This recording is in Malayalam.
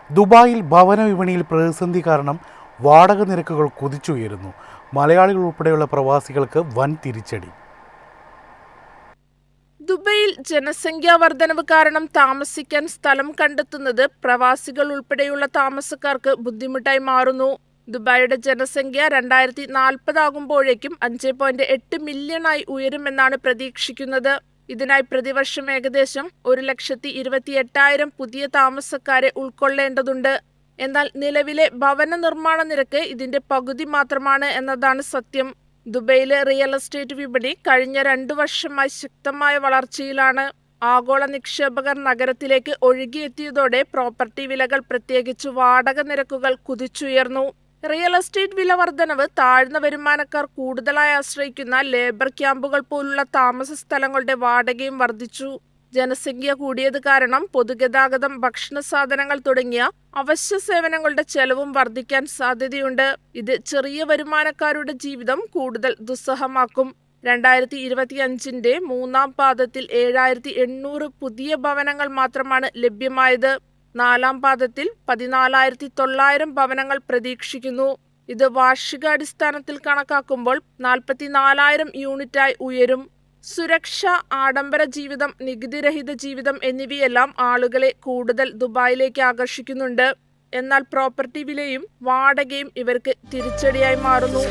ദുബായിൽ ഭവന വിപണിയിൽ പ്രതിസന്ധി കാരണം വാടക നിരക്കുകൾ കുതിച്ചുയരുന്നു. മലയാളികൾ ഉൾപ്പെടെയുള്ള പ്രവാസികൾക്ക് വൻ തിരിച്ചടി. ദുബൈയിൽ ജനസംഖ്യാ വർധനവ് കാരണം താമസിക്കാൻ സ്ഥലം കണ്ടെത്തുന്നത് പ്രവാസികൾ ഉൾപ്പെടെയുള്ള താമസക്കാർക്ക് ബുദ്ധിമുട്ടായി മാറുന്നു. ദുബായിയുടെ ജനസംഖ്യ 2040 ആകുമ്പോഴേക്കും 5.8 മില്യണായി ഉയരുമെന്നാണ് പ്രതീക്ഷിക്കുന്നത്. ഇതിനായി പ്രതിവർഷം ഏകദേശം 1,28,000 പുതിയ താമസക്കാരെ ഉൾക്കൊള്ളേണ്ടതുണ്ട്. എന്നാൽ നിലവിലെ ഭവന നിർമ്മാണ നിരക്ക് ഇതിന്റെ പകുതി മാത്രമാണ് എന്നതാണ് സത്യം. ദുബൈയിലെ റിയൽ എസ്റ്റേറ്റ് വിപണി കഴിഞ്ഞ 2 വർഷമായി ശക്തമായ വളർച്ചയിലാണ്. ആഗോള നിക്ഷേപകർ നഗരത്തിലേക്ക് ഒഴുകിയെത്തിയതോടെ പ്രോപ്പർട്ടി വിലകൾ, പ്രത്യേകിച്ച് വാടക നിരക്കുകൾ കുതിച്ചുയർന്നു. റിയൽ എസ്റ്റേറ്റ് വില വർധനവ് താഴ്ന്ന വരുമാനക്കാർ കൂടുതലായി ആശ്രയിക്കുന്ന ലേബർ ക്യാമ്പുകൾ പോലുള്ള താമസ സ്ഥലങ്ങളുടെ വാടകയും വർദ്ധിച്ചു. ജനസംഖ്യ കൂടിയത് കാരണം പൊതുഗതാഗതം, ഭക്ഷണ സാധനങ്ങൾ തുടങ്ങിയ അവശ്യ സേവനങ്ങളുടെ ചെലവും വർദ്ധിക്കാൻ സാധ്യതയുണ്ട്. ഇത് ചെറിയ വരുമാനക്കാരുടെ ജീവിതം കൂടുതൽ ദുസ്സഹമാക്കും. 2025 മൂന്നാം പാദത്തിൽ 7,800 പുതിയ ഭവനങ്ങൾ മാത്രമാണ് ലഭ്യമായത്. 4ാം പാദത്തിൽ 14,900 ഭവനങ്ങൾ പ്രതീക്ഷിക്കുന്നു. ഇത് വാർഷികാടിസ്ഥാനത്തിൽ കണക്കാക്കുമ്പോൾ 44,000 യൂണിറ്റായി ഉയരും. സുരക്ഷ, ആഡംബര ജീവിതം, നികുതിരഹിത ജീവിതം എന്നിവയെല്ലാം ആളുകളെ കൂടുതൽ ദുബായിലേക്ക് ആകർഷിക്കുന്നുണ്ട്. എന്നാൽ പ്രോപ്പർട്ടി വിലയും വാടകയും ഇവർക്ക് തിരിച്ചടിയായി മാറുന്നു.